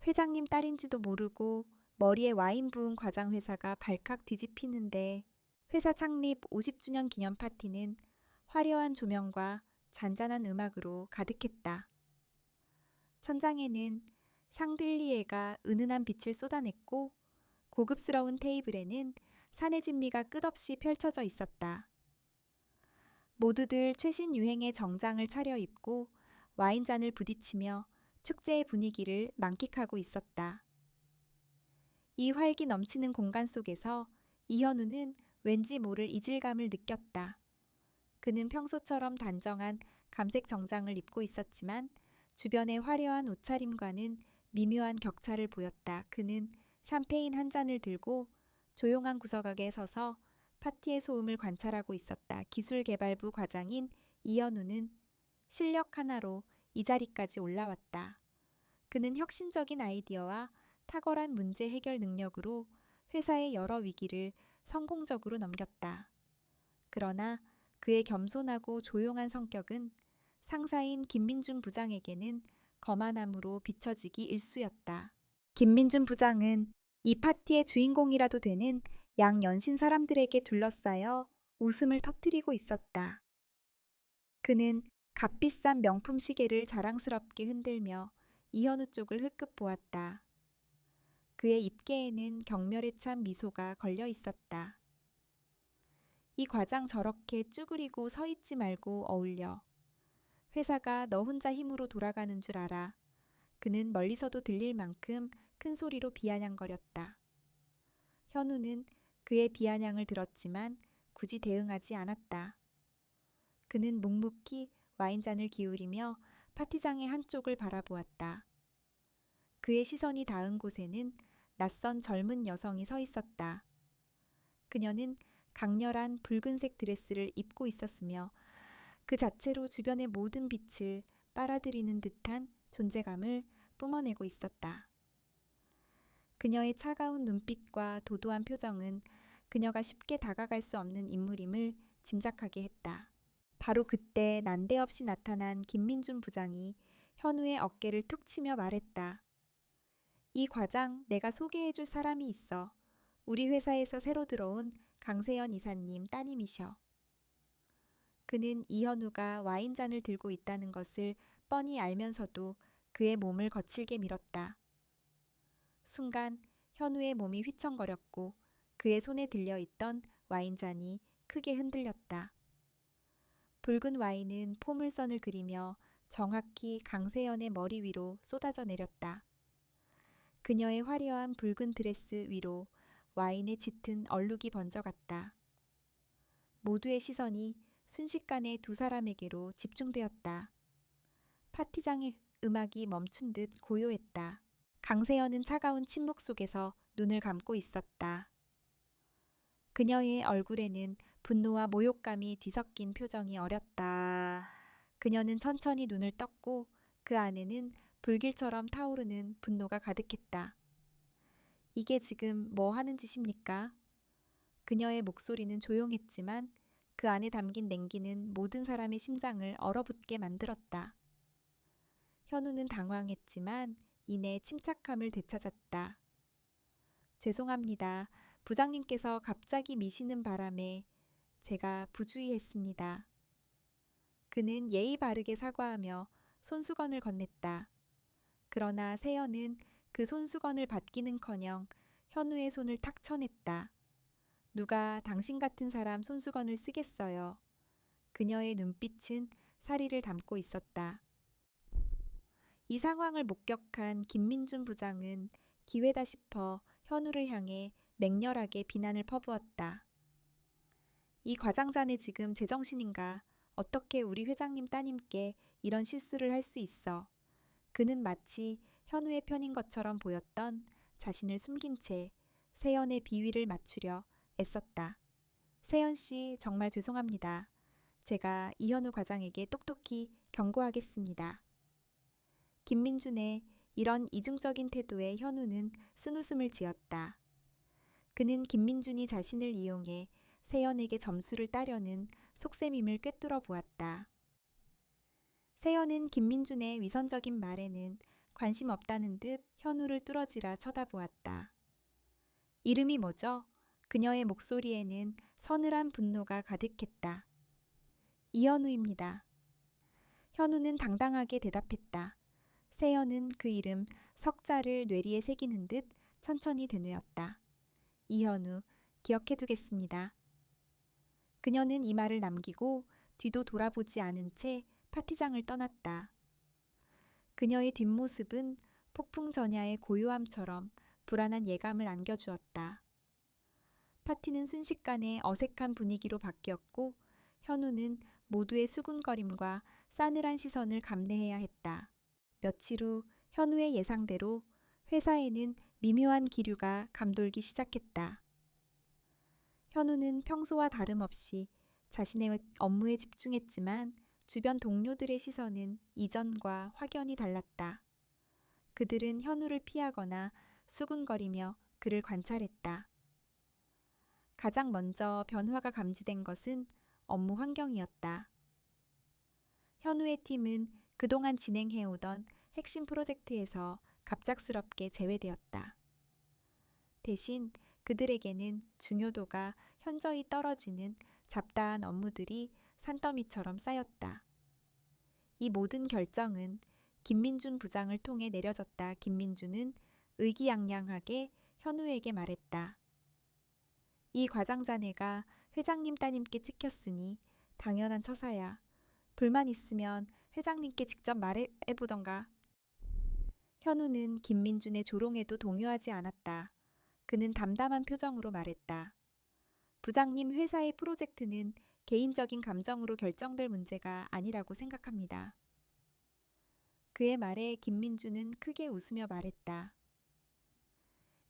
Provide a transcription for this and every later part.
회장님 딸인지도 모르고 머리에 와인 부은 과장 회사가 발칵 뒤집히는데 회사 창립 50주년 기념 파티는 화려한 조명과 잔잔한 음악으로 가득했다. 천장에는 샹들리에가 은은한 빛을 쏟아냈고 고급스러운 테이블에는 사내 진미가 끝없이 펼쳐져 있었다. 모두들 최신 유행의 정장을 차려입고 와인잔을 부딪히며 축제의 분위기를 만끽하고 있었다. 이 활기 넘치는 공간 속에서 이현우는 왠지 모를 이질감을 느꼈다. 그는 평소처럼 단정한 감색 정장을 입고 있었지만 주변의 화려한 옷차림과는 미묘한 격차를 보였다. 그는 샴페인 한 잔을 들고 조용한 구석에 서서 파티의 소음을 관찰하고 있었다. 기술개발부 과장인 이현우는 실력 하나로 이 자리까지 올라왔다. 그는 혁신적인 아이디어와 탁월한 문제 해결 능력으로 회사의 여러 위기를 성공적으로 넘겼다. 그러나 그의 겸손하고 조용한 성격은 상사인 김민준 부장에게는 거만함으로 비춰지기 일쑤였다. 김민준 부장은 이 파티의 주인공이라도 되는 양연신 사람들에게 둘러싸여 웃음을 터뜨리고 있었다. 그는 값비싼 명품 시계를 자랑스럽게 흔들며 이현우 쪽을 흘끗 보았다. 그의 입계에는 경멸에 찬 미소가 걸려 있었다. 이 과장 저렇게 쭈그리고 서 있지 말고 어울려. 회사가 너 혼자 힘으로 돌아가는 줄 알아. 그는 멀리서도 들릴 만큼 큰 소리로 비아냥거렸다. 현우는 그의 비아냥을 들었지만 굳이 대응하지 않았다. 그는 묵묵히 와인잔을 기울이며 파티장의 한쪽을 바라보았다. 그의 시선이 닿은 곳에는 낯선 젊은 여성이 서 있었다. 그녀는 강렬한 붉은색 드레스를 입고 있었으며 그 자체로 주변의 모든 빛을 빨아들이는 듯한 존재감을 뿜어내고 있었다. 그녀의 차가운 눈빛과 도도한 표정은 그녀가 쉽게 다가갈 수 없는 인물임을 짐작하게 했다. 바로 그때 난데없이 나타난 김민준 부장이 현우의 어깨를 툭 치며 말했다. 이 과장 내가 소개해줄 사람이 있어. 우리 회사에서 새로 들어온 강세연 이사님 따님이셔. 그는 이현우가 와인잔을 들고 있다는 것을 뻔히 알면서도 그의 몸을 거칠게 밀었다. 순간 현우의 몸이 휘청거렸고 그의 손에 들려있던 와인잔이 크게 흔들렸다. 붉은 와인은 포물선을 그리며 정확히 강세연의 머리 위로 쏟아져 내렸다. 그녀의 화려한 붉은 드레스 위로 와인의 짙은 얼룩이 번져갔다. 모두의 시선이 순식간에 두 사람에게로 집중되었다. 파티장의 음악이 멈춘 듯 고요했다. 강세연은 차가운 침묵 속에서 눈을 감고 있었다. 그녀의 얼굴에는 분노와 모욕감이 뒤섞인 표정이 어렸다. 그녀는 천천히 눈을 떴고 그 안에는 불길처럼 타오르는 분노가 가득했다. 이게 지금 뭐 하는 짓입니까? 그녀의 목소리는 조용했지만 그 안에 담긴 냉기는 모든 사람의 심장을 얼어붙게 만들었다. 현우는 당황했지만 이내 침착함을 되찾았다. 죄송합니다. 부장님께서 갑자기 미시는 바람에 제가 부주의했습니다. 그는 예의 바르게 사과하며 손수건을 건넸다. 그러나 세연은 그 손수건을 받기는커녕 현우의 손을 탁 쳐냈다. 누가 당신 같은 사람 손수건을 쓰겠어요. 그녀의 눈빛은 사리를 담고 있었다. 이 상황을 목격한 김민준 부장은 기회다 싶어 현우를 향해 맹렬하게 비난을 퍼부었다. 이 과장자네 지금 제정신인가? 어떻게 우리 회장님 따님께 이런 실수를 할 수 있어? 그는 마치 현우의 편인 것처럼 보였던 자신을 숨긴 채 세연의 비위를 맞추려 애썼다. 세연 씨 정말 죄송합니다. 제가 이현우 과장에게 똑똑히 경고하겠습니다. 김민준의 이런 이중적인 태도에 현우는 쓴웃음을 지었다. 그는 김민준이 자신을 이용해 세연에게 점수를 따려는 속셈임을 꿰뚫어 보았다. 세연은 김민준의 위선적인 말에는 관심 없다는 듯 현우를 뚫어지라 쳐다보았다. 이름이 뭐죠? 그녀의 목소리에는 서늘한 분노가 가득했다. 이현우입니다. 현우는 당당하게 대답했다. 세연은 그 이름 석자를 뇌리에 새기는 듯 천천히 되뇌었다. 이현우, 기억해두겠습니다. 그녀는 이 말을 남기고 뒤도 돌아보지 않은 채 파티장을 떠났다. 그녀의 뒷모습은 폭풍 전야의 고요함처럼 불안한 예감을 안겨주었다. 파티는 순식간에 어색한 분위기로 바뀌었고 현우는 모두의 수군거림과 싸늘한 시선을 감내해야 했다. 며칠 후 현우의 예상대로 회사에는 미묘한 기류가 감돌기 시작했다. 현우는 평소와 다름없이 자신의 업무에 집중했지만 주변 동료들의 시선은 이전과 확연히 달랐다. 그들은 현우를 피하거나 수군거리며 그를 관찰했다. 가장 먼저 변화가 감지된 것은 업무 환경이었다. 현우의 팀은 그동안 진행해오던 핵심 프로젝트에서 갑작스럽게 제외되었다. 대신 그들에게는 중요도가 현저히 떨어지는 잡다한 업무들이 산더미처럼 쌓였다. 이 모든 결정은 김민준 부장을 통해 내려졌다. 김민준은 의기양양하게 현우에게 말했다. 이 과장 자네가 회장님 따님께 찍혔으니 당연한 처사야. 불만 있으면 회장님께 직접 말해보던가. 현우는 김민준의 조롱에도 동요하지 않았다. 그는 담담한 표정으로 말했다. 부장님, 회사의 프로젝트는 개인적인 감정으로 결정될 문제가 아니라고 생각합니다. 그의 말에 김민준은 크게 웃으며 말했다.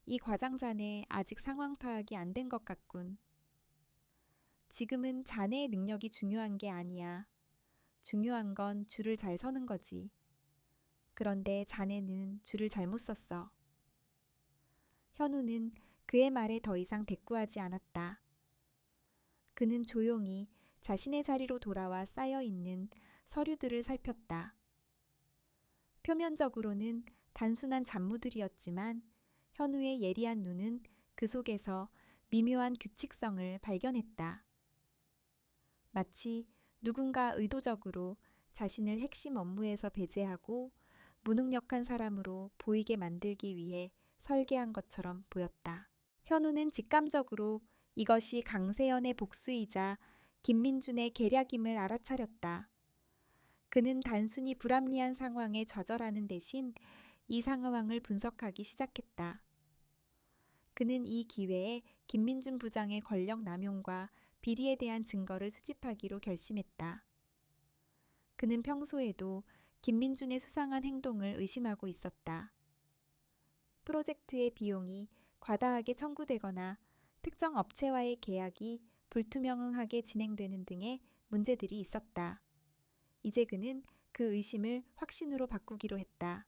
이 과장 자네 아직 상황 파악이 안 된 것 같군. 지금은 자네의 능력이 중요한 게 아니야. 중요한 건 줄을 잘 서는 거지. 그런데 자네는 줄을 잘못 섰어. 현우는 그의 말에 더 이상 대꾸하지 않았다. 그는 조용히 자신의 자리로 돌아와 쌓여있는 서류들을 살폈다. 표면적으로는 단순한 잡무들이었지만 현우의 예리한 눈은 그 속에서 미묘한 규칙성을 발견했다. 마치 누군가 의도적으로 자신을 핵심 업무에서 배제하고 무능력한 사람으로 보이게 만들기 위해 설계한 것처럼 보였다. 현우는 직감적으로 이것이 강세연의 복수이자 김민준의 계략임을 알아차렸다. 그는 단순히 불합리한 상황에 좌절하는 대신 이 상황을 분석하기 시작했다. 그는 이 기회에 김민준 부장의 권력 남용과 비리에 대한 증거를 수집하기로 결심했다. 그는 평소에도 김민준의 수상한 행동을 의심하고 있었다. 프로젝트의 비용이 과다하게 청구되거나 특정 업체와의 계약이 불투명하게 진행되는 등의 문제들이 있었다. 이제 그는 그 의심을 확신으로 바꾸기로 했다.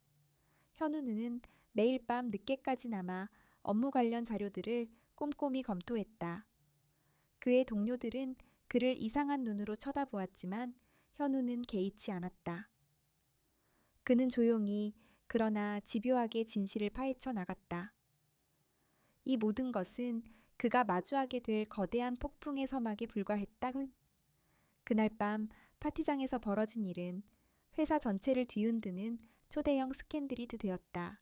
현우는 매일 밤 늦게까지 남아 업무 관련 자료들을 꼼꼼히 검토했다. 그의 동료들은 그를 이상한 눈으로 쳐다보았지만 현우는 개의치 않았다. 그는 조용히 그러나 집요하게 진실을 파헤쳐 나갔다. 이 모든 것은 그가 마주하게 될 거대한 폭풍의 서막에 불과했다. 그날 밤 파티장에서 벌어진 일은 회사 전체를 뒤흔드는 초대형 스캔들이 되었다.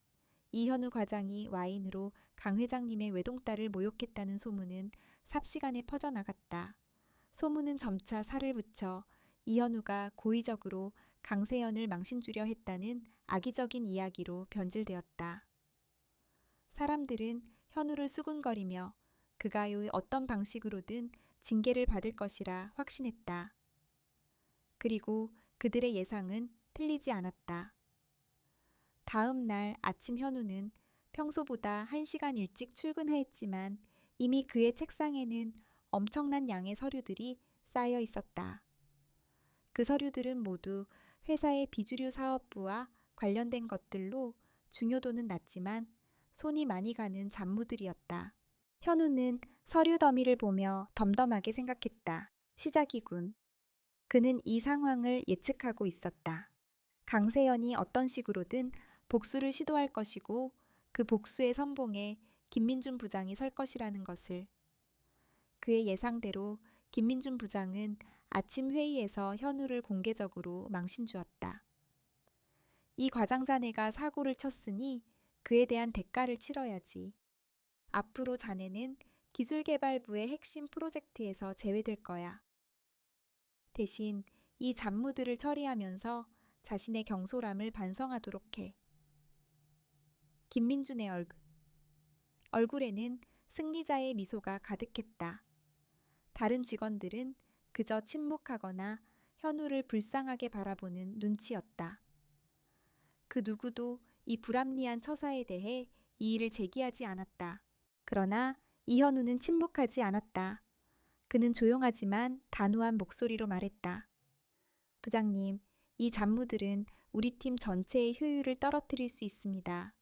이현우 과장이 와인으로 강 회장님의 외동딸을 모욕했다는 소문은 삽시간에 퍼져나갔다. 소문은 점차 살을 붙여 이현우가 고의적으로 강세연을 망신주려 했다는 악의적인 이야기로 변질되었다. 사람들은 현우를 수군거리며 그가 어떤 방식으로든 징계를 받을 것이라 확신했다. 그리고 그들의 예상은 틀리지 않았다. 다음 날 아침 현우는 평소보다 1시간 일찍 출근하였지만 이미 그의 책상에는 엄청난 양의 서류들이 쌓여 있었다. 그 서류들은 모두 회사의 비주류 사업부와 관련된 것들로 중요도는 낮지만 손이 많이 가는 잡무들이었다. 현우는 서류 더미를 보며 덤덤하게 생각했다. 시작이군. 그는 이 상황을 예측하고 있었다. 강세연이 어떤 식으로든 복수를 시도할 것이고 그 복수의 선봉에 김민준 부장이 설 것이라는 것을. 그의 예상대로 김민준 부장은 아침 회의에서 현우를 공개적으로 망신주었다. 이 과장자네가 사고를 쳤으니 그에 대한 대가를 치러야지. 앞으로 자네는 기술개발부의 핵심 프로젝트에서 제외될 거야. 대신 이 잡무들을 처리하면서 자신의 경솔함을 반성하도록 해. 김민준의 얼굴에는 승리자의 미소가 가득했다. 다른 직원들은 그저 침묵하거나 현우를 불쌍하게 바라보는 눈치였다. 그 누구도 이 불합리한 처사에 대해 이의를 제기하지 않았다. 그러나 이현우는 침묵하지 않았다. 그는 조용하지만 단호한 목소리로 말했다. 부장님, 이 잡무들은 우리 팀 전체의 효율을 떨어뜨릴 수 있습니다.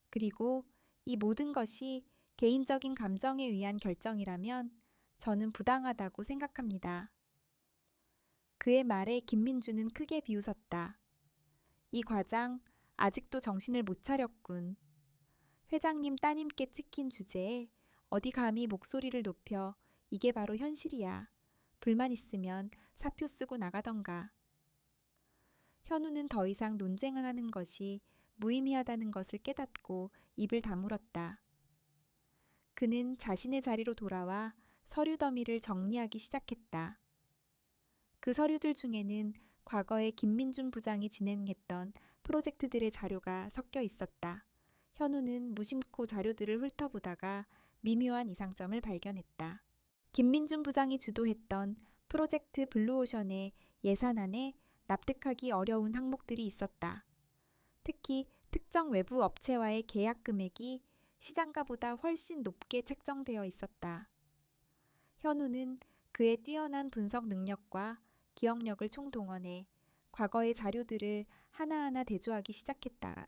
그리고 이 모든 것이 개인적인 감정에 의한 결정이라면 저는 부당하다고 생각합니다. 그의 말에 김민주는 크게 비웃었다. 이 과장 아직도 정신을 못 차렸군. 회장님 따님께 찍힌 주제에 어디 감히 목소리를 높여 이게 바로 현실이야. 불만 있으면 사표 쓰고 나가던가. 현우는 더 이상 논쟁하는 것이 무의미하다는 것을 깨닫고 입을 다물었다. 그는 자신의 자리로 돌아와 서류 더미를 정리하기 시작했다. 그 서류들 중에는 과거에 김민준 부장이 진행했던 프로젝트들의 자료가 섞여 있었다. 현우는 무심코 자료들을 훑어보다가 미묘한 이상점을 발견했다. 김민준 부장이 주도했던 프로젝트 블루오션의 예산안에 납득하기 어려운 항목들이 있었다. 특히 특정 외부 업체와의 계약 금액이 시장가보다 훨씬 높게 책정되어 있었다. 현우는 그의 뛰어난 분석 능력과 기억력을 총동원해 과거의 자료들을 하나하나 대조하기 시작했다.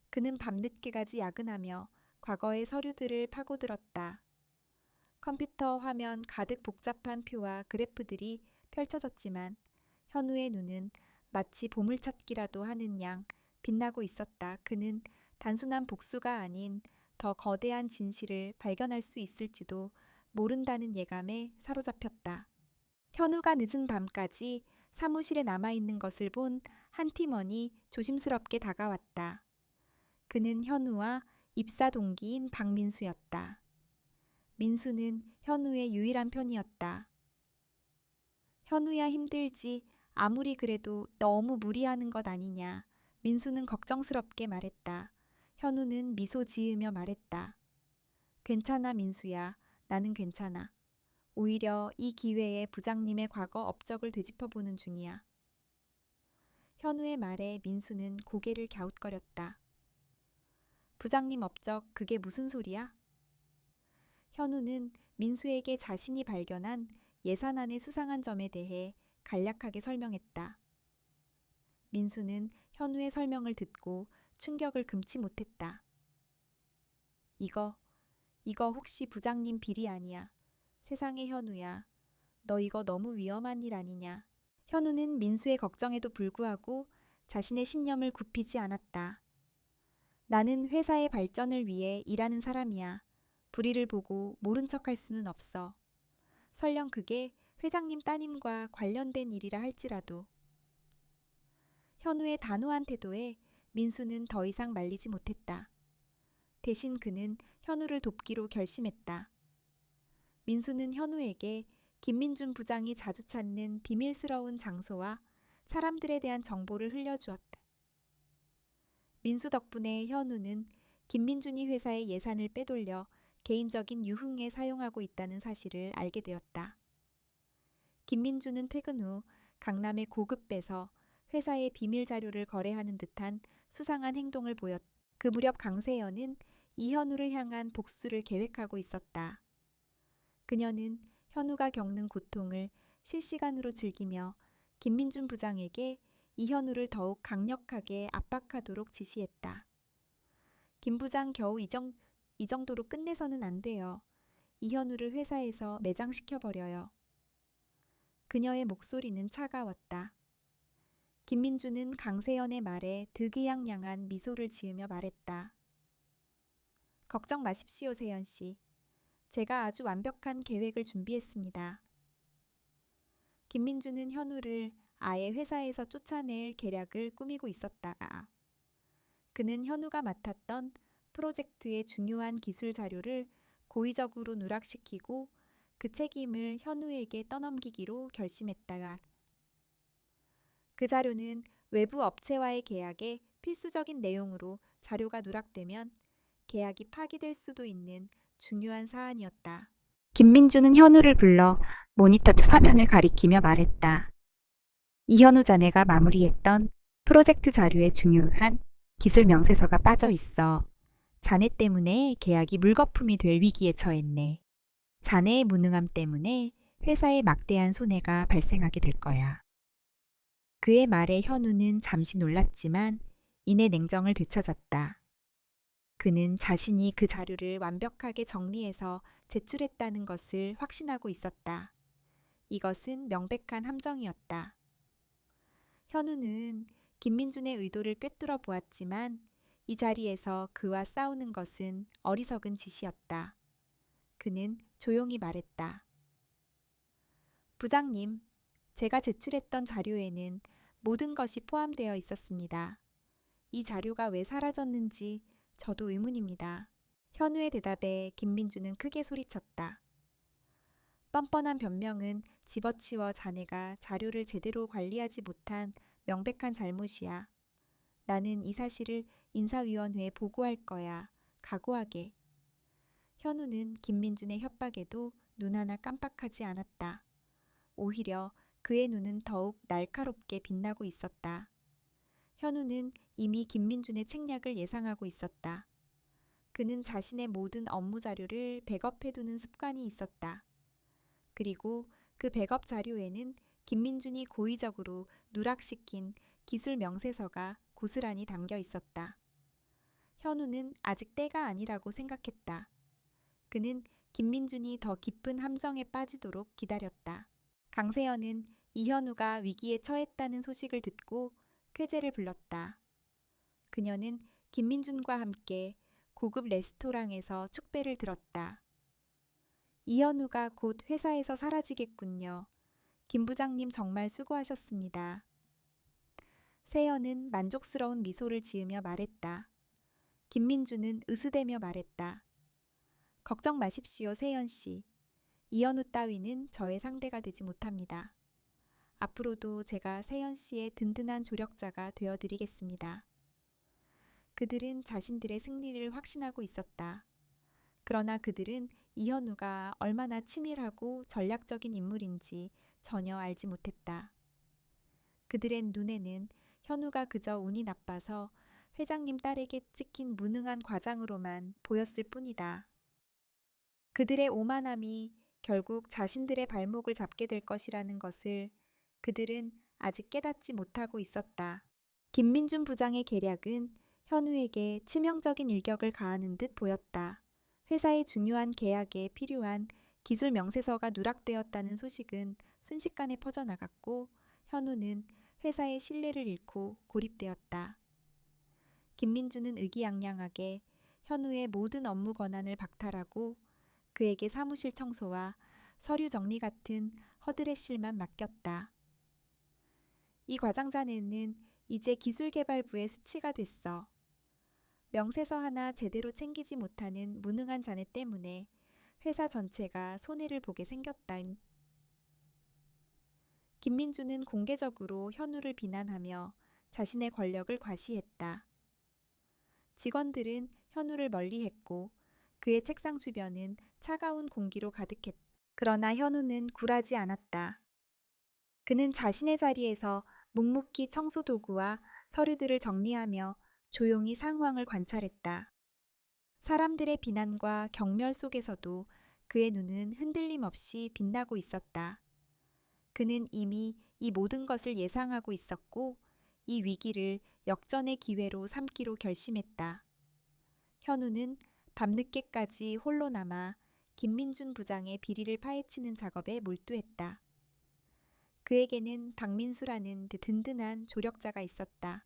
그는 밤늦게까지 야근하며 과거의 서류들을 파고들었다. 컴퓨터 화면 가득 복잡한 표와 그래프들이 펼쳐졌지만 현우의 눈은 마치 보물찾기라도 하는 양 빛나고 있었다. 그는 단순한 복수가 아닌 더 거대한 진실을 발견할 수 있을지도 모른다는 예감에 사로잡혔다. 현우가 늦은 밤까지 사무실에 남아있는 것을 본 한 팀원이 조심스럽게 다가왔다. 그는 현우와 입사 동기인 박민수였다. 민수는 현우의 유일한 편이었다. 현우야 힘들지. 아무리 그래도 너무 무리하는 것 아니냐. 민수는 걱정스럽게 말했다. 현우는 미소 지으며 말했다. 괜찮아 민수야. 나는 괜찮아. 오히려 이 기회에 부장님의 과거 업적을 되짚어보는 중이야. 현우의 말에 민수는 고개를 갸웃거렸다. 부장님 업적 그게 무슨 소리야? 현우는 민수에게 자신이 발견한 예산안의 수상한 점에 대해 간략하게 설명했다. 민수는 현우의 설명을 듣고 충격을 금치 못했다. 이거 혹시 부장님 비리 아니야? 세상에 현우야. 너 이거 너무 위험한 일 아니냐? 현우는 민수의 걱정에도 불구하고 자신의 신념을 굽히지 않았다. 나는 회사의 발전을 위해 일하는 사람이야. 불의를 보고 모른 척할 수는 없어. 설령 그게 회장님 따님과 관련된 일이라 할지라도. 현우의 단호한 태도에 민수는 더 이상 말리지 못했다. 대신 그는 현우를 돕기로 결심했다. 민수는 현우에게 김민준 부장이 자주 찾는 비밀스러운 장소와 사람들에 대한 정보를 흘려주었다. 민수 덕분에 현우는 김민준이 회사의 예산을 빼돌려 개인적인 유흥에 사용하고 있다는 사실을 알게 되었다. 김민준은 퇴근 후 강남의 고급배서 회사의 비밀 자료를 거래하는 듯한 수상한 행동을 보였다. 그 무렵 강세연은 이현우를 향한 복수를 계획하고 있었다. 그녀는 현우가 겪는 고통을 실시간으로 즐기며 김민준 부장에게 이현우를 더욱 강력하게 압박하도록 지시했다. 김 부장 겨우 이 정도로 끝내서는 안 돼요. 이현우를 회사에서 매장시켜버려요. 그녀의 목소리는 차가웠다. 김민주는 강세연의 말에 득의양양한 미소를 지으며 말했다. 걱정 마십시오, 세연 씨. 제가 아주 완벽한 계획을 준비했습니다. 김민주는 현우를 아예 회사에서 쫓아낼 계략을 꾸미고 있었다. 그는 현우가 맡았던 프로젝트의 중요한 기술 자료를 고의적으로 누락시키고 그 책임을 현우에게 떠넘기기로 결심했다. 그 자료는 외부 업체와의 계약에 필수적인 내용으로 자료가 누락되면 계약이 파기될 수도 있는 중요한 사안이었다. 김민주는 현우를 불러 모니터 화면을 가리키며 말했다. 이현우 자네가 마무리했던 프로젝트 자료에 중요한 기술 명세서가 빠져 있어. 자네 때문에 계약이 물거품이 될 위기에 처했네. 자네의 무능함 때문에 회사에 막대한 손해가 발생하게 될 거야. 그의 말에 현우는 잠시 놀랐지만 이내 냉정을 되찾았다. 그는 자신이 그 자료를 완벽하게 정리해서 제출했다는 것을 확신하고 있었다. 이것은 명백한 함정이었다. 현우는 김민준의 의도를 꿰뚫어 보았지만 이 자리에서 그와 싸우는 것은 어리석은 짓이었다. 그는 조용히 말했다. 부장님, 제가 제출했던 자료에는 모든 것이 포함되어 있었습니다. 이 자료가 왜 사라졌는지 저도 의문입니다. 현우의 대답에 김민주는 크게 소리쳤다. 뻔뻔한 변명은 집어치워 자네가 자료를 제대로 관리하지 못한 명백한 잘못이야. 나는 이 사실을 인사위원회에 보고할 거야. 각오하게. 현우는 김민준의 협박에도 눈 하나 깜빡하지 않았다. 오히려 그의 눈은 더욱 날카롭게 빛나고 있었다. 현우는 이미 김민준의 책략을 예상하고 있었다. 그는 자신의 모든 업무 자료를 백업해두는 습관이 있었다. 그리고 그 백업 자료에는 김민준이 고의적으로 누락시킨 기술 명세서가 고스란히 담겨 있었다. 현우는 아직 때가 아니라고 생각했다. 그는 김민준이 더 깊은 함정에 빠지도록 기다렸다. 강세연은 이현우가 위기에 처했다는 소식을 듣고 쾌재를 불렀다. 그녀는 김민준과 함께 고급 레스토랑에서 축배를 들었다. 이현우가 곧 회사에서 사라지겠군요. 김 부장님 정말 수고하셨습니다. 세연은 만족스러운 미소를 지으며 말했다. 김민주는 으스대며 말했다. 걱정 마십시오, 세연 씨. 이현우 따위는 저의 상대가 되지 못합니다. 앞으로도 제가 세연 씨의 든든한 조력자가 되어드리겠습니다. 그들은 자신들의 승리를 확신하고 있었다. 그러나 그들은 이현우가 얼마나 치밀하고 전략적인 인물인지 전혀 알지 못했다. 그들의 눈에는 현우가 그저 운이 나빠서 회장님 딸에게 찍힌 무능한 과장으로만 보였을 뿐이다. 그들의 오만함이 결국 자신들의 발목을 잡게 될 것이라는 것을 그들은 아직 깨닫지 못하고 있었다. 김민준 부장의 계략은 현우에게 치명적인 일격을 가하는 듯 보였다. 회사의 중요한 계약에 필요한 기술 명세서가 누락되었다는 소식은 순식간에 퍼져나갔고 현우는 회사의 신뢰를 잃고 고립되었다. 김민주는 의기양양하게 현우의 모든 업무 권한을 박탈하고 그에게 사무실 청소와 서류 정리 같은 허드렛 일만 맡겼다. 이 과장자네는 이제 기술개발부의 수치가 됐어. 명세서 하나 제대로 챙기지 못하는 무능한 자네 때문에 회사 전체가 손해를 보게 생겼다. 김민주는 공개적으로 현우를 비난하며 자신의 권력을 과시했다. 직원들은 현우를 멀리했고 그의 책상 주변은 차가운 공기로 가득했다. 그러나 현우는 굴하지 않았다. 그는 자신의 자리에서 묵묵히 청소 도구와 서류들을 정리하며 조용히 상황을 관찰했다. 사람들의 비난과 경멸 속에서도 그의 눈은 흔들림 없이 빛나고 있었다. 그는 이미 이 모든 것을 예상하고 있었고 이 위기를 역전의 기회로 삼기로 결심했다. 현우는 밤늦게까지 홀로 남아 김민준 부장의 비리를 파헤치는 작업에 몰두했다. 그에게는 박민수라는 든든한 조력자가 있었다.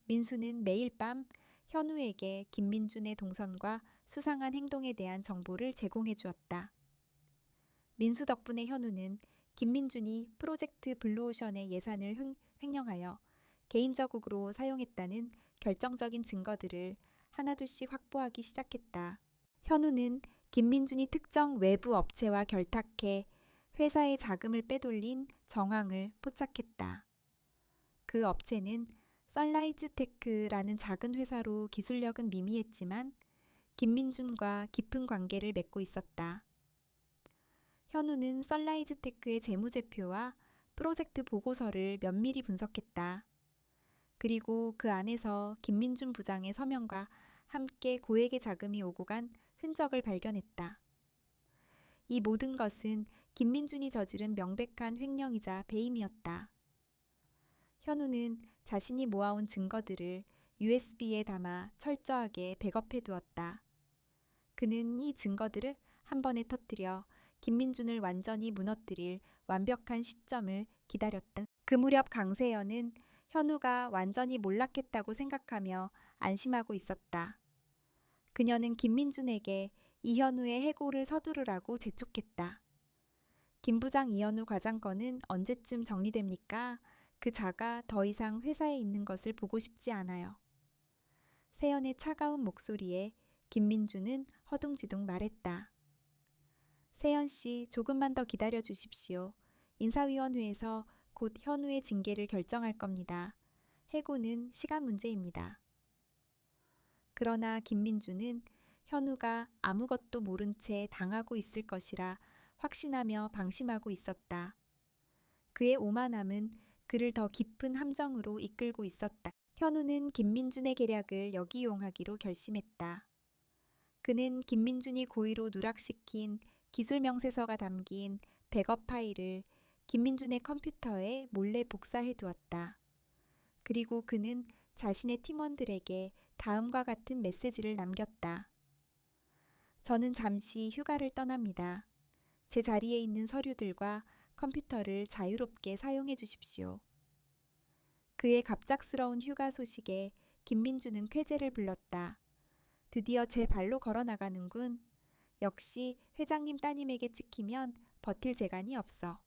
민수는 매일 밤 현우에게 김민준의 동선과 수상한 행동에 대한 정보를 제공해 주었다. 민수 덕분에 현우는 김민준이 프로젝트 블루오션의 예산을 횡령하여 개인적으로 사용했다는 결정적인 증거들을 하나둘씩 확보하기 시작했다. 현우는 김민준이 특정 외부 업체와 결탁해 회사의 자금을 빼돌린 정황을 포착했다. 그 업체는 선라이즈테크라는 작은 회사로 기술력은 미미했지만 김민준과 깊은 관계를 맺고 있었다. 현우는 선라이즈테크의 재무제표와 프로젝트 보고서를 면밀히 분석했다. 그리고 그 안에서 김민준 부장의 서명과 함께 고액의 자금이 오고 간 흔적을 발견했다. 이 모든 것은 김민준이 저지른 명백한 횡령이자 배임이었다. 현우는 자신이 모아온 증거들을 USB에 담아 철저하게 백업해 두었다. 그는 이 증거들을 한 번에 터뜨려 김민준을 완전히 무너뜨릴 완벽한 시점을 기다렸다. 그 무렵 강세연은 현우가 완전히 몰락했다고 생각하며 안심하고 있었다. 그녀는 김민준에게 이현우의 해고를 서두르라고 재촉했다. 김 부장 이현우 과장 건은 언제쯤 정리됩니까? 그 자가 더 이상 회사에 있는 것을 보고 싶지 않아요. 세연의 차가운 목소리에 김민준은 허둥지둥 말했다. 세연 씨, 조금만 더 기다려 주십시오. 인사위원회에서 곧 현우의 징계를 결정할 겁니다. 해고는 시간 문제입니다. 그러나 김민준은 현우가 아무것도 모른 채 당하고 있을 것이라 확신하며 방심하고 있었다. 그의 오만함은 그를 더 깊은 함정으로 이끌고 있었다. 현우는 김민준의 계략을 역이용하기로 결심했다. 그는 김민준이 고의로 누락시킨 기술 명세서가 담긴 백업 파일을 김민준의 컴퓨터에 몰래 복사해 두었다. 그리고 그는 자신의 팀원들에게 다음과 같은 메시지를 남겼다. 저는 잠시 휴가를 떠납니다. 제 자리에 있는 서류들과 컴퓨터를 자유롭게 사용해 주십시오. 그의 갑작스러운 휴가 소식에 김민준은 쾌재를 불렀다. 드디어 제 발로 걸어 나가는군. 역시 회장님 따님에게 찍히면 버틸 재간이 없어.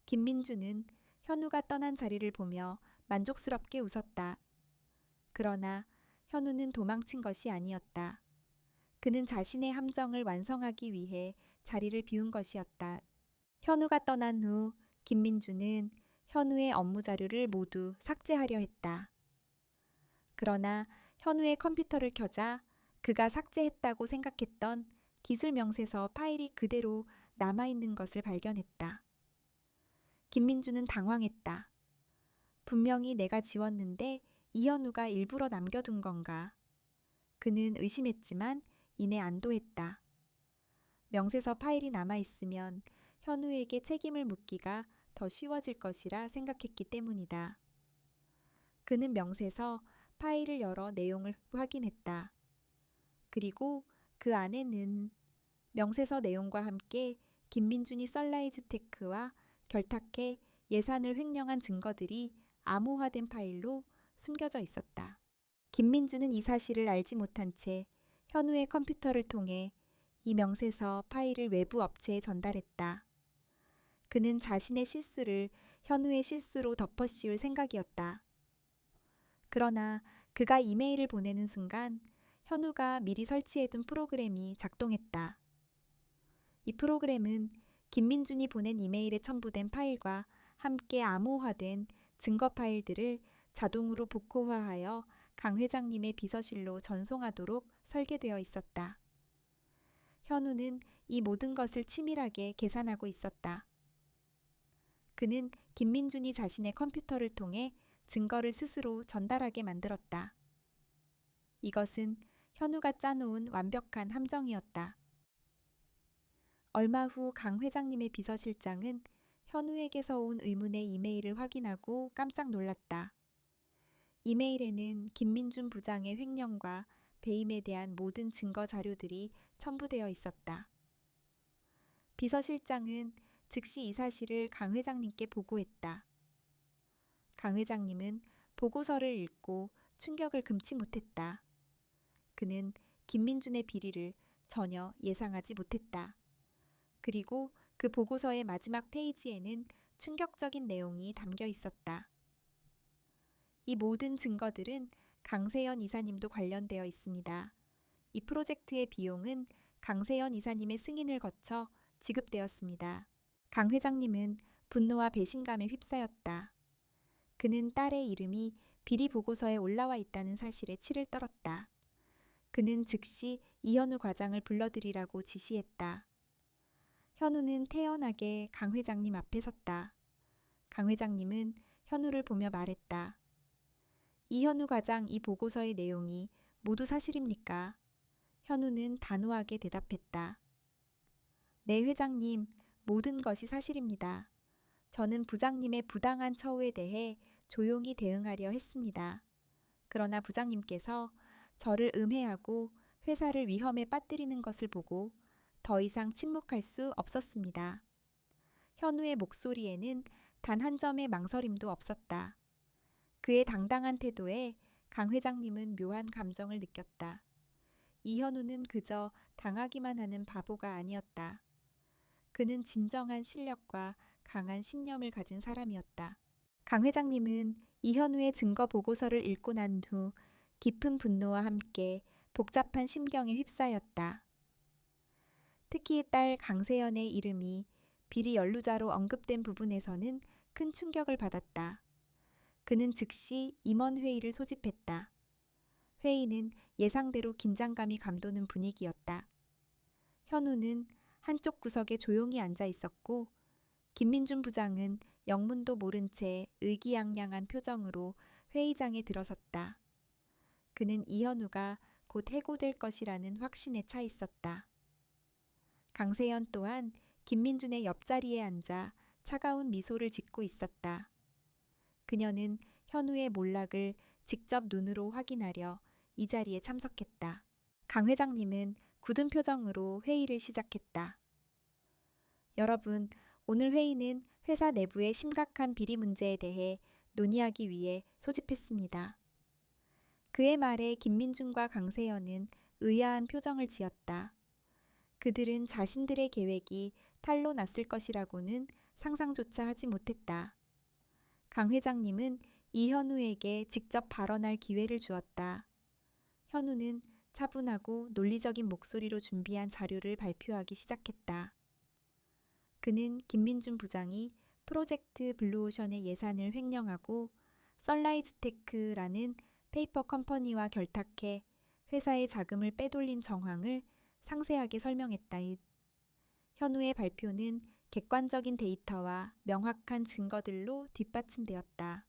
김민준은 현우가 떠난 자리를 보며 만족스럽게 웃었다. 그러나 현우는 도망친 것이 아니었다. 그는 자신의 함정을 완성하기 위해 자리를 비운 것이었다. 현우가 떠난 후 김민준은 현우의 업무 자료를 모두 삭제하려 했다. 그러나 현우의 컴퓨터를 켜자 그가 삭제했다고 생각했던 기술 명세서 파일이 그대로 남아있는 것을 발견했다. 김민준은 당황했다. 분명히 내가 지웠는데 이현우가 일부러 남겨둔 건가? 그는 의심했지만 이내 안도했다. 명세서 파일이 남아있으면 현우에게 책임을 묻기가 더 쉬워질 것이라 생각했기 때문이다. 그는 명세서 파일을 열어 내용을 확인했다. 그리고 그 안에는 명세서 내용과 함께 김민준이 선라이즈테크와 결탁해 예산을 횡령한 증거들이 암호화된 파일로 숨겨져 있었다. 김민준은 이 사실을 알지 못한 채 현우의 컴퓨터를 통해 이 명세서 파일을 외부 업체에 전달했다. 그는 자신의 실수를 현우의 실수로 덮어씌울 생각이었다. 그러나 그가 이메일을 보내는 순간 현우가 미리 설치해둔 프로그램이 작동했다. 이 프로그램은 김민준이 보낸 이메일에 첨부된 파일과 함께 암호화된 증거 파일들을 자동으로 복호화하여 강 회장님의 비서실로 전송하도록 설계되어 있었다. 현우는 이 모든 것을 치밀하게 계산하고 있었다. 그는 김민준이 자신의 컴퓨터를 통해 증거를 스스로 전달하게 만들었다. 이것은 현우가 짜놓은 완벽한 함정이었다. 얼마 후 강 회장님의 비서실장은 현우에게서 온 의문의 이메일을 확인하고 깜짝 놀랐다. 이메일에는 김민준 부장의 횡령과 배임에 대한 모든 증거 자료들이 첨부되어 있었다. 비서실장은 즉시 이 사실을 강 회장님께 보고했다. 강 회장님은 보고서를 읽고 충격을 금치 못했다. 그는 김민준의 비리를 전혀 예상하지 못했다. 그리고 그 보고서의 마지막 페이지에는 충격적인 내용이 담겨 있었다. 이 모든 증거들은 강세연 이사님도 관련되어 있습니다. 이 프로젝트의 비용은 강세연 이사님의 승인을 거쳐 지급되었습니다. 강 회장님은 분노와 배신감에 휩싸였다. 그는 딸의 이름이 비리 보고서에 올라와 있다는 사실에 치를 떨었다. 그는 즉시 이현우 과장을 불러들이라고 지시했다. 현우는 태연하게 강 회장님 앞에 섰다. 강 회장님은 현우를 보며 말했다. 이현우 과장, 이 보고서의 내용이 모두 사실입니까? 현우는 단호하게 대답했다. 네, 회장님, 모든 것이 사실입니다. 저는 부장님의 부당한 처우에 대해 조용히 대응하려 했습니다. 그러나 부장님께서 저를 음해하고 회사를 위험에 빠뜨리는 것을 보고 더 이상 침묵할 수 없었습니다. 현우의 목소리에는 단 한 점의 망설임도 없었다. 그의 당당한 태도에 강 회장님은 묘한 감정을 느꼈다. 이현우는 그저 당하기만 하는 바보가 아니었다. 그는 진정한 실력과 강한 신념을 가진 사람이었다. 강 회장님은 이현우의 증거 보고서를 읽고 난 후 깊은 분노와 함께 복잡한 심경에 휩싸였다. 특히 딸 강세연의 이름이 비리 연루자로 언급된 부분에서는 큰 충격을 받았다. 그는 즉시 임원회의를 소집했다. 회의는 예상대로 긴장감이 감도는 분위기였다. 현우는 한쪽 구석에 조용히 앉아 있었고 김민준 부장은 영문도 모른 채 의기양양한 표정으로 회의장에 들어섰다. 그는 이현우가 곧 해고될 것이라는 확신에 차 있었다. 강세연 또한 김민준의 옆자리에 앉아 차가운 미소를 짓고 있었다. 그녀는 현우의 몰락을 직접 눈으로 확인하려 이 자리에 참석했다. 강 회장님은 굳은 표정으로 회의를 시작했다. 여러분, 오늘 회의는 회사 내부의 심각한 비리 문제에 대해 논의하기 위해 소집했습니다. 그의 말에 김민준과 강세연은 의아한 표정을 지었다. 그들은 자신들의 계획이 탈로 났을 것이라고는 상상조차 하지 못했다. 강 회장님은 이현우에게 직접 발언할 기회를 주었다. 현우는 차분하고 논리적인 목소리로 준비한 자료를 발표하기 시작했다. 그는 김민준 부장이 프로젝트 블루오션의 예산을 횡령하고 썬라이즈테크라는 페이퍼 컴퍼니와 결탁해 회사의 자금을 빼돌린 정황을 상세하게 설명했다. 현우의 발표는 객관적인 데이터와 명확한 증거들로 뒷받침되었다.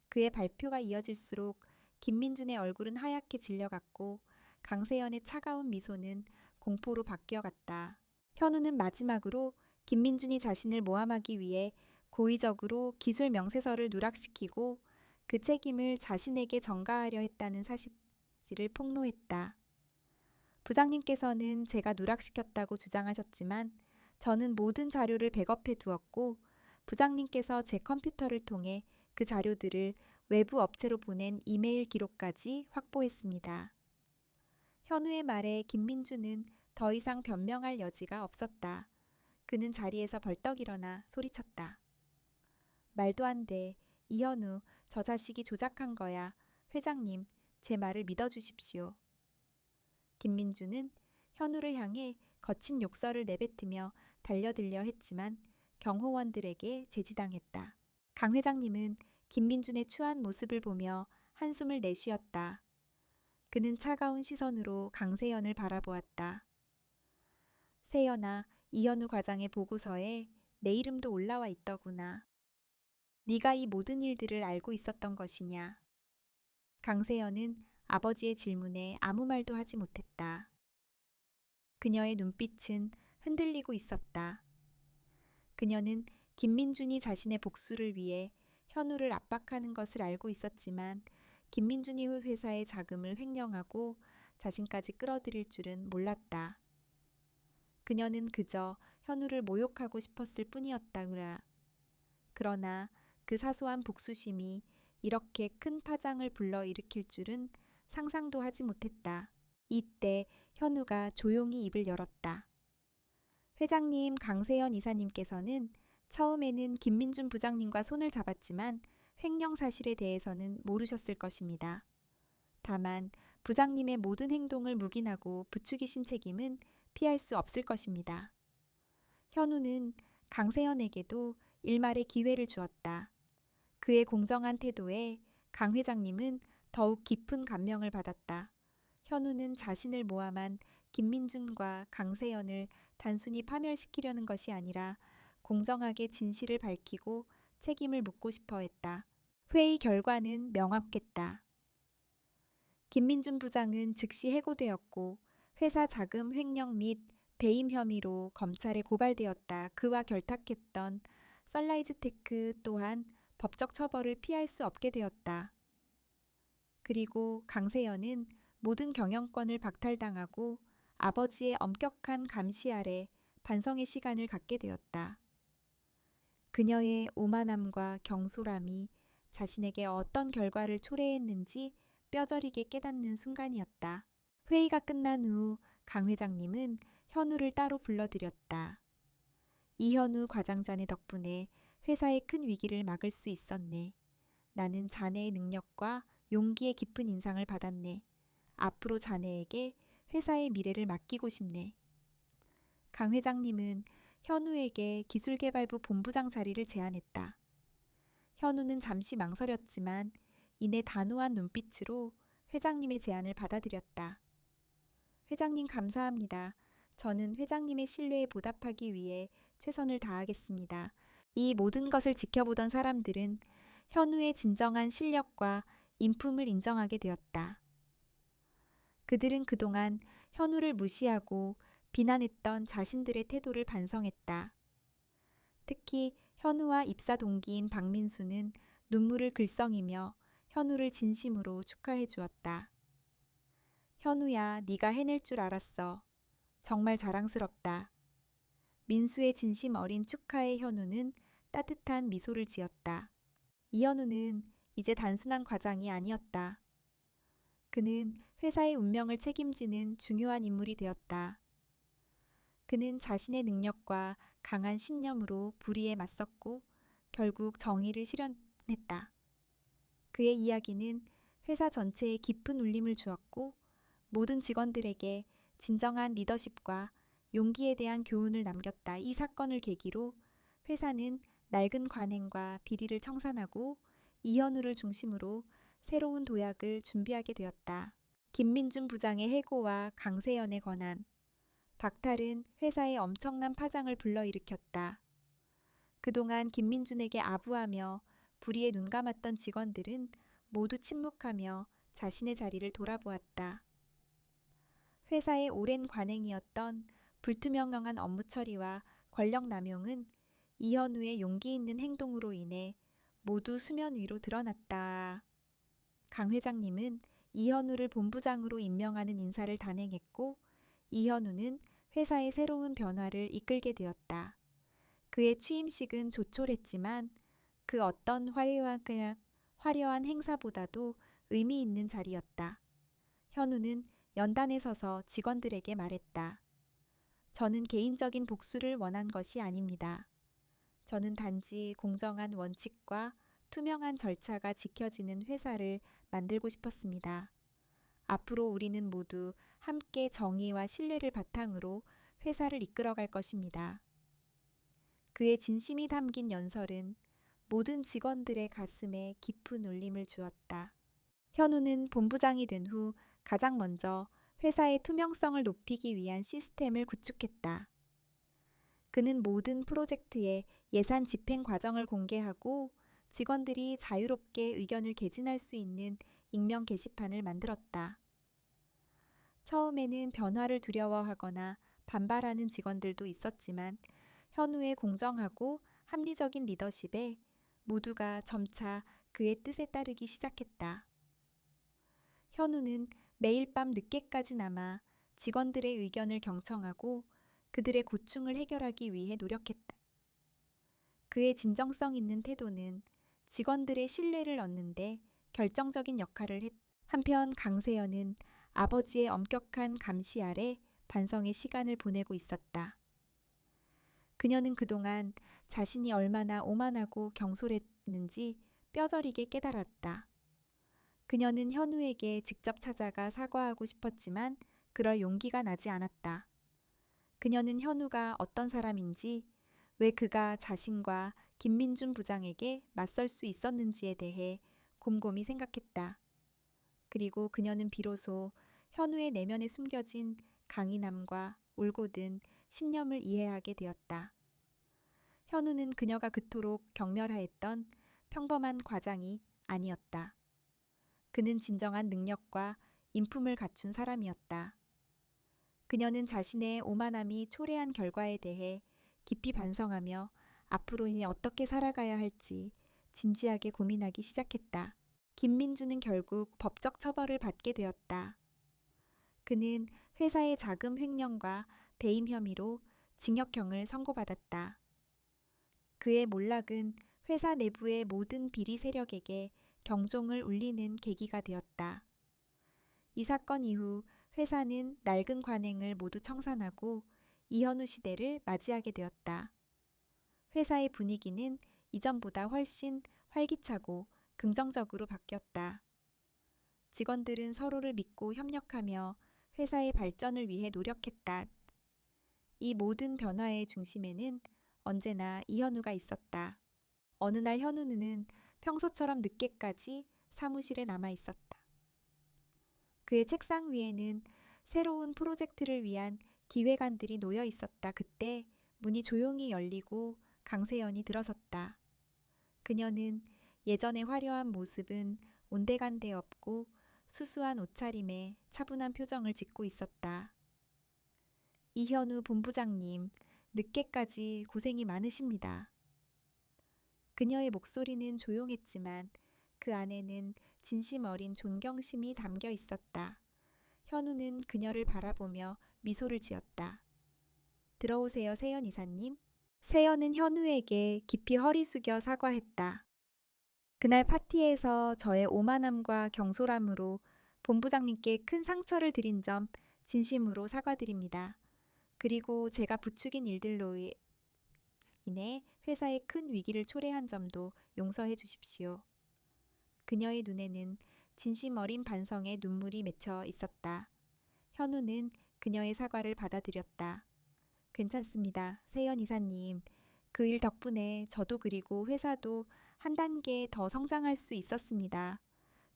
그의 발표가 이어질수록 김민준의 얼굴은 하얗게 질려갔고 강세연의 차가운 미소는 공포로 바뀌어갔다. 현우는 마지막으로 김민준이 자신을 모함하기 위해 고의적으로 기술 명세서를 누락시키고 그 책임을 자신에게 전가하려 했다는 사실을 폭로했다. 부장님께서는 제가 누락시켰다고 주장하셨지만 저는 모든 자료를 백업해 두었고 부장님께서 제 컴퓨터를 통해 그 자료들을 외부 업체로 보낸 이메일 기록까지 확보했습니다. 현우의 말에 김민준은 더 이상 변명할 여지가 없었다. 그는 자리에서 벌떡 일어나 소리쳤다. 말도 안 돼. 이현우, 저 자식이 조작한 거야. 회장님, 제 말을 믿어주십시오. 김민준은 현우를 향해 거친 욕설을 내뱉으며 달려들려 했지만 경호원들에게 제지당했다. 강 회장님은 김민준의 추한 모습을 보며 한숨을 내쉬었다. 그는 차가운 시선으로 강세연을 바라보았다. 세연아, 이현우 과장의 보고서에 내 이름도 올라와 있더구나. 네가 이 모든 일들을 알고 있었던 것이냐? 강세연은 아버지의 질문에 아무 말도 하지 못했다. 그녀의 눈빛은 흔들리고 있었다. 그녀는 김민준이 자신의 복수를 위해 현우를 압박하는 것을 알고 있었지만 김민준이 회사의 자금을 횡령하고 자신까지 끌어들일 줄은 몰랐다. 그녀는 그저 현우를 모욕하고 싶었을 뿐이었다구나. 그러나 그 사소한 복수심이 이렇게 큰 파장을 불러일으킬 줄은 상상도 하지 못했다. 이때 현우가 조용히 입을 열었다. 회장님 강세연 이사님께서는 처음에는 김민준 부장님과 손을 잡았지만 횡령 사실에 대해서는 모르셨을 것입니다. 다만 부장님의 모든 행동을 묵인하고 부추기신 책임은 피할 수 없을 것입니다. 현우는 강세연에게도 일말의 기회를 주었다. 그의 공정한 태도에 강 회장님은 더욱 깊은 감명을 받았다. 현우는 자신을 모함한 김민준과 강세연을 단순히 파멸시키려는 것이 아니라 공정하게 진실을 밝히고 책임을 묻고 싶어 했다. 회의 결과는 명확했다. 김민준 부장은 즉시 해고되었고 회사 자금 횡령 및 배임 혐의로 검찰에 고발되었다. 그와 결탁했던 썬라이즈테크 또한 법적 처벌을 피할 수 없게 되었다. 그리고 강세연은 모든 경영권을 박탈당하고 아버지의 엄격한 감시 아래 반성의 시간을 갖게 되었다. 그녀의 오만함과 경솔함이 자신에게 어떤 결과를 초래했는지 뼈저리게 깨닫는 순간이었다. 회의가 끝난 후 강 회장님은 현우를 따로 불러들였다. 이현우 과장 자네 덕분에 회사의 큰 위기를 막을 수 있었네. 나는 자네의 능력과 용기의 깊은 인상을 받았네. 앞으로 자네에게 회사의 미래를 맡기고 싶네. 강 회장님은 현우에게 기술개발부 본부장 자리를 제안했다. 현우는 잠시 망설였지만 이내 단호한 눈빛으로 회장님의 제안을 받아들였다. 회장님 감사합니다. 저는 회장님의 신뢰에 보답하기 위해 최선을 다하겠습니다. 이 모든 것을 지켜보던 사람들은 현우의 진정한 실력과 인품을 인정하게 되었다. 그들은 그동안 현우를 무시하고 비난했던 자신들의 태도를 반성했다. 특히 현우와 입사 동기인 박민수는 눈물을 글썽이며 현우를 진심으로 축하해 주었다. 현우야, 네가 해낼 줄 알았어. 정말 자랑스럽다. 민수의 진심 어린 축하에 현우는 따뜻한 미소를 지었다. 이현우는 이제 단순한 과장이 아니었다. 그는 회사의 운명을 책임지는 중요한 인물이 되었다. 그는 자신의 능력과 강한 신념으로 불의에 맞섰고 결국 정의를 실현했다. 그의 이야기는 회사 전체에 깊은 울림을 주었고 모든 직원들에게 진정한 리더십과 용기에 대한 교훈을 남겼다. 이 사건을 계기로 회사는 낡은 관행과 비리를 청산하고 이현우를 중심으로 새로운 도약을 준비하게 되었다. 김민준 부장의 해고와 강세연의 권한, 박탈은 회사에 엄청난 파장을 불러일으켰다. 그동안 김민준에게 아부하며 불의에 눈감았던 직원들은 모두 침묵하며 자신의 자리를 돌아보았다. 회사의 오랜 관행이었던 불투명한 업무 처리와 권력 남용은 이현우의 용기 있는 행동으로 인해 모두 수면 위로 드러났다. 강 회장님은 이현우를 본부장으로 임명하는 인사를 단행했고 이현우는 회사의 새로운 변화를 이끌게 되었다. 그의 취임식은 조촐했지만 그 어떤 화려한 행사보다도 의미 있는 자리였다. 현우는 연단에 서서 직원들에게 말했다. 저는 개인적인 복수를 원한 것이 아닙니다. 저는 단지 공정한 원칙과 투명한 절차가 지켜지는 회사를 만들고 싶었습니다. 앞으로 우리는 모두 함께 정의와 신뢰를 바탕으로 회사를 이끌어갈 것입니다. 그의 진심이 담긴 연설은 모든 직원들의 가슴에 깊은 울림을 주었다. 현우는 본부장이 된 후 가장 먼저 회사의 투명성을 높이기 위한 시스템을 구축했다. 그는 모든 프로젝트의 예산 집행 과정을 공개하고 직원들이 자유롭게 의견을 개진할 수 있는 익명 게시판을 만들었다. 처음에는 변화를 두려워하거나 반발하는 직원들도 있었지만 현우의 공정하고 합리적인 리더십에 모두가 점차 그의 뜻에 따르기 시작했다. 현우는 매일 밤 늦게까지 남아 직원들의 의견을 경청하고 그들의 고충을 해결하기 위해 노력했다. 그의 진정성 있는 태도는 직원들의 신뢰를 얻는데 결정적인 역할을 했다. 한편 강세연은 아버지의 엄격한 감시 아래 반성의 시간을 보내고 있었다. 그녀는 그동안 자신이 얼마나 오만하고 경솔했는지 뼈저리게 깨달았다. 그녀는 현우에게 직접 찾아가 사과하고 싶었지만 그럴 용기가 나지 않았다. 그녀는 현우가 어떤 사람인지, 왜 그가 자신과 김민준 부장에게 맞설 수 있었는지에 대해 곰곰이 생각했다. 그리고 그녀는 비로소 현우의 내면에 숨겨진 강인함과 올곧은 신념을 이해하게 되었다. 현우는 그녀가 그토록 경멸하였던 평범한 과장이 아니었다. 그는 진정한 능력과 인품을 갖춘 사람이었다. 그녀는 자신의 오만함이 초래한 결과에 대해 깊이 반성하며 앞으로 이제 어떻게 살아가야 할지 진지하게 고민하기 시작했다. 김민주는 결국 법적 처벌을 받게 되었다. 그는 회사의 자금 횡령과 배임 혐의로 징역형을 선고받았다. 그의 몰락은 회사 내부의 모든 비리 세력에게 경종을 울리는 계기가 되었다. 이 사건 이후 회사는 낡은 관행을 모두 청산하고 이현우 시대를 맞이하게 되었다. 회사의 분위기는 이전보다 훨씬 활기차고 긍정적으로 바뀌었다. 직원들은 서로를 믿고 협력하며 회사의 발전을 위해 노력했다. 이 모든 변화의 중심에는 언제나 이현우가 있었다. 어느 날 현우는 평소처럼 늦게까지 사무실에 남아 있었다. 그의 책상 위에는 새로운 프로젝트를 위한 기획안들이 놓여 있었다. 그때 문이 조용히 열리고 강세연이 들어섰다. 그녀는 예전의 화려한 모습은 온데간데 없고 수수한 옷차림에 차분한 표정을 짓고 있었다. 이현우 본부장님, 늦게까지 고생이 많으십니다. 그녀의 목소리는 조용했지만 그 안에는 진심 어린 존경심이 담겨 있었다. 현우는 그녀를 바라보며 미소를 지었다. 들어오세요, 세연 이사님. 세연은 현우에게 깊이 허리 숙여 사과했다. 그날 파티에서 저의 오만함과 경솔함으로 본부장님께 큰 상처를 드린 점 진심으로 사과드립니다. 그리고 제가 부추긴 일들로 인해 회사에 큰 위기를 초래한 점도 용서해 주십시오. 그녀의 눈에는 진심 어린 반성의 눈물이 맺혀 있었다. 현우는 그녀의 사과를 받아들였다. 괜찮습니다, 세연 이사님. 그 일 덕분에 저도 그리고 회사도 한 단계 더 성장할 수 있었습니다.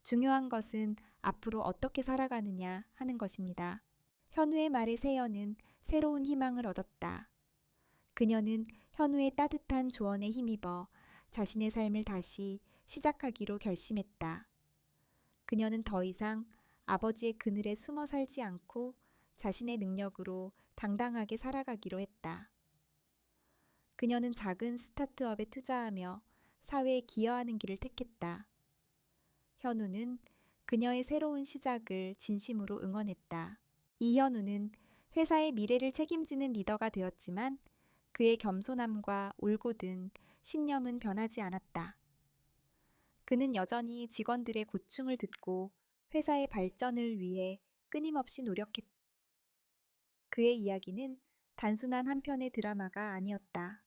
중요한 것은 앞으로 어떻게 살아가느냐 하는 것입니다. 현우의 말에 세연은 새로운 희망을 얻었다. 그녀는 현우의 따뜻한 조언에 힘입어 자신의 삶을 다시 시작하기로 결심했다. 그녀는 더 이상 아버지의 그늘에 숨어 살지 않고 자신의 능력으로 당당하게 살아가기로 했다. 그녀는 작은 스타트업에 투자하며 사회에 기여하는 길을 택했다. 현우는 그녀의 새로운 시작을 진심으로 응원했다. 이현우는 회사의 미래를 책임지는 리더가 되었지만 그의 겸손함과 올곧은 신념은 변하지 않았다. 그는 여전히 직원들의 고충을 듣고 회사의 발전을 위해 끊임없이 노력했다. 그의 이야기는 단순한 한 편의 드라마가 아니었다.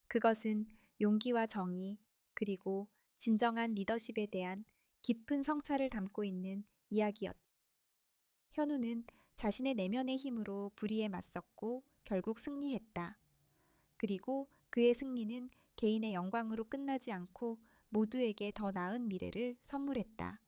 그것은 용기와 정의, 그리고 진정한 리더십에 대한 깊은 성찰을 담고 있는 이야기였다. 현우는 자신의 내면의 힘으로 불의에 맞섰고 결국 승리했다. 그리고 그의 승리는 개인의 영광으로 끝나지 않고 모두에게 더 나은 미래를 선물했다.